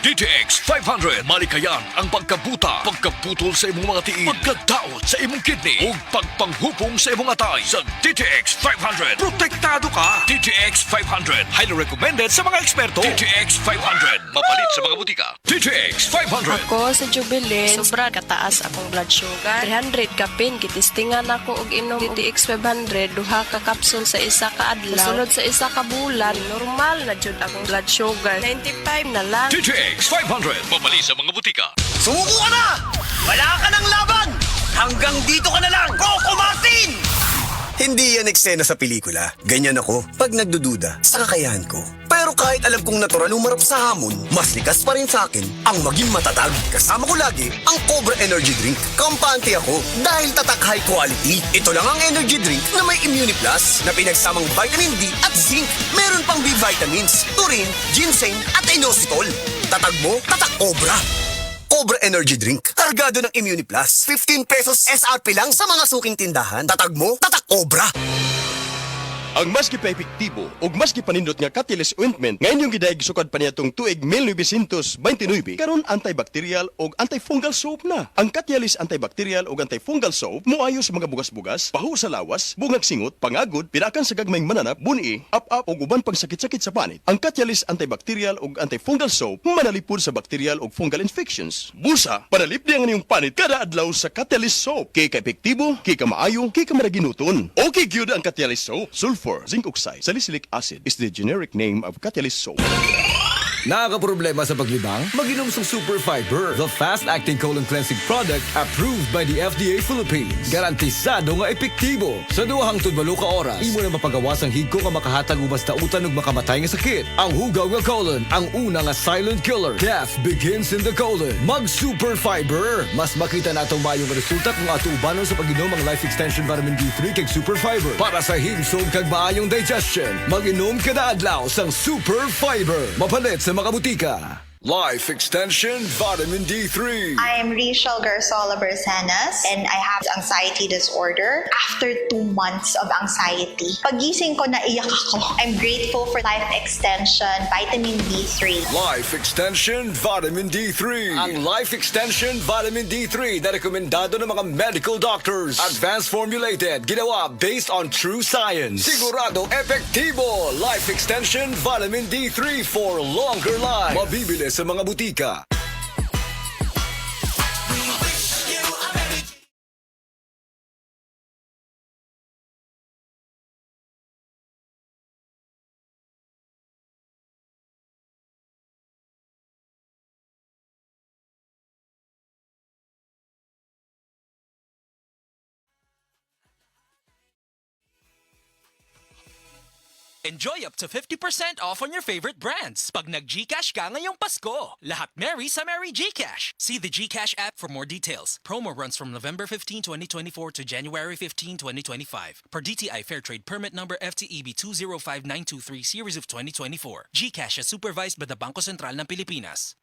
DTX 500. Malikayan ang pagkabuta, pagkaputol sa imong mga tiil, pagkadaot sa imong kidney, ug pagpanghupong sa imong atay. Sa DTX 500, protektado ka. DTX 500, highly recommended sa mga eksperto. DTX 500, mapalit sa mga butika. DTX 500. Ako sa Jubilin, sobra kataas akong blood sugar. 300 kapin, kitistingan ako og inom DTX 500, duha ka kapsul sa isa ka adlaw. Sunod sa isa ka bulan, normal na jud akong blood sugar. 95 na lang. DTX 500, mapalit sa mga butika. Sumuko ka na! Wala ka ng laban! Hanggang dito ka na lang, Coco Martin! Hindi yan eksena sa pelikula. Ganyan ako pag nagdududa sa kakayahan ko. Pero kahit alam kong natural umarap sa hamon, mas likas pa rin sa akin ang maging matatag. Kasama ko lagi ang Cobra Energy Drink. Kampante ako dahil tatak high quality. Ito lang ang energy drink na may Immune Plus na pinagsamang vitamin D at zinc. Meron pang B vitamins, taurine, ginseng at inositol. Tatag mo, tatak Cobra. Cobra Energy Drink. Kargado ng Immune Plus. 15 pesos SRP lang sa mga suking tindahan. Tatag mo, tatak Cobra. Ang maski pa epektibo ug maski panindot nga Catalyst ointment ngayon yung gidayeg sukad pa niyatong tuig 1929 karon antibacterial ug antifungal soap na. Ang Catalyst antibacterial ug antifungal soap moayo sa mga bugas-bugas, pahu sa lawas, bungag singot, pangagod, pirakan sa gagmayng mananap, buni, up-up ug uban pang sakit-sakit sa panit. Ang Catalyst antibacterial ug antifungal soap manalipod sa bacterial ug fungal infections. Busa, panalip di ang inyong panit kada adlaw sa Catalyst soap. Kay ka epektibo, kay ka maayo, kay ka maraginuton. Okay gyud ang Catalyst soap. Sulfur, zinc oxide, salicylic acid is the generic name of Catalyst soap. Nakakaproblema sa paglibang? Mag-inom sa Super Fiber, the fast-acting colon cleansing product approved by the FDA Philippines. Garantisado nga epektibo. Sa 2 hangtod 8 ka oras, imo na mapaгаwas ang higko nga makahatag ubas tautan ug makamatay nga sakit. Ang hugaw nga colon, ang una nga silent killer. Death begins in the colon. Mag-Super Fiber. Mas makita na itong mayong resulta kung atubanon sa pag-inom ang Life Extension Vitamin D3 kag Super Fiber. Para sa himsog kag maayong digestion, mag-inom kada adlaw sang Super Fiber. Mapalit sa mga butika. Life Extension Vitamin D3. I'm Rachel Garzola Bersanas and I have anxiety disorder. After 2 months of anxiety, pagising ko naiyak ako. I'm grateful for Life Extension Vitamin D3. Life Extension Vitamin D3. Ang Life Extension Vitamin D3 na rekomendado ng mga medical doctors. Advanced formulated, ginawa based on true science. Sigurado epektibo. Life Extension Vitamin D3 for longer life. Mabibili sa mga butika. Enjoy up to 50% off on your favorite brands pag nag-GCash ka ngayong Pasko. Lahat merry sa Merry GCash. See the GCash app for more details. Promo runs from November 15, 2024 to January 15, 2025. Per DTI Fairtrade Permit Number FTEB 205923 Series of 2024. GCash is supervised by the Bangko Sentral ng Pilipinas.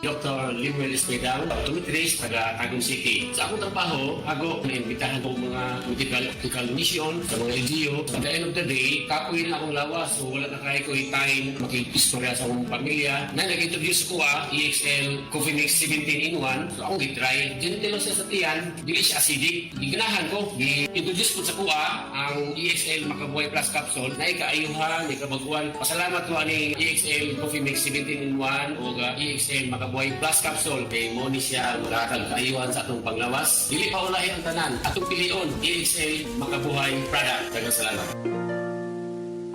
Dr. Limuel Espedal, 2 days taga Tagum City. Sa akong trabaho, ako naimbitahan ko mga political mission sa mga LGU. At the end of the day, kapoy na akong lawas. So wala na kaya ko time makikistorya sa akong pamilya. Na nag-introduce ko EXL Coffee Mix 17 in 1. So akong gitry. Gentle siya sa tiyan, dili siya acidic. Giganahan ko, gi-introduce ko sa kuha ang EXL Makabuhay Plus Capsule na ikaayuhan, ikabaguan. Pasalamat ko ani EXL Coffee Mix 17 in 1 o EXL Makabuhay Plus Capsule kay mo ni siya magkakag kaayuhan sa atong panglawas. Dili pa ulahi ang tanan. Atong pilion, EXL Makabuhay product. Daghang salamat.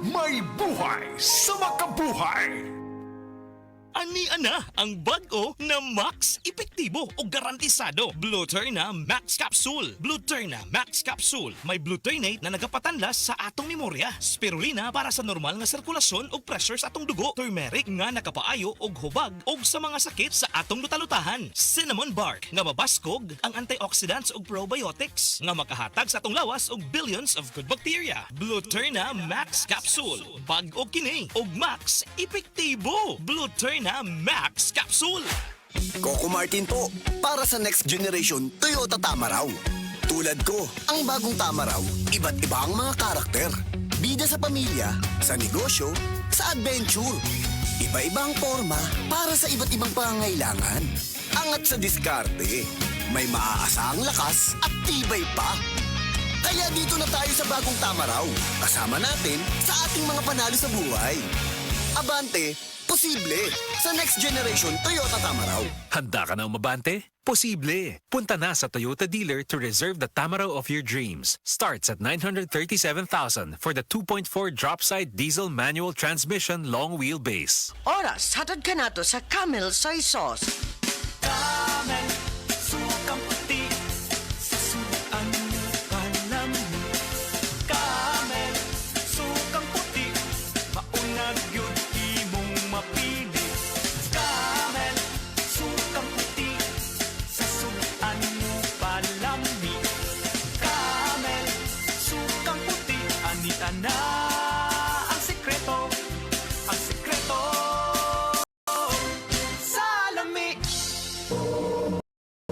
May buhay sa makabuhay. Ani-ana ang bago na Max Epektibo o garantisado. Bluturna Max Capsule. Bluturna Max Capsule. May blutinate na nagapatanlas sa atong memorya. Spirulina para sa normal nga sirkulasyon o pressure sa atong dugo. Turmeric nga nakapaayo og hubag og sa mga sakit sa atong lutalutahan. Cinnamon bark nga mabaskog ang antioxidants og probiotics nga makahatag sa atong lawas og billions of good bacteria. Bluturna Max Capsule. Bag og kini og Max Epektibo. Bluturna Max Capsule. Coco Martin po, para sa next generation Toyota Tamaraw. Tulad ko, ang bagong Tamaraw, iba't iba ang mga karakter. Bida sa pamilya, sa negosyo, sa adventure. Iba-ibang forma para sa iba't ibang pangangailangan. Angat sa diskarte, may maaasahang lakas at tibay pa. Kaya dito na tayo sa bagong Tamaraw. Kasama natin sa ating mga panalo sa buhay. Abante, posible sa next generation Toyota Tamaraw. Handa ka na umabante? Posible! Punta na sa Toyota dealer to reserve the Tamaraw of your dreams. Starts at 937,000 for the 2.4 drop-side diesel manual transmission long wheelbase. Oras, hatod ka na to sa Camel Soy Sauce. Camel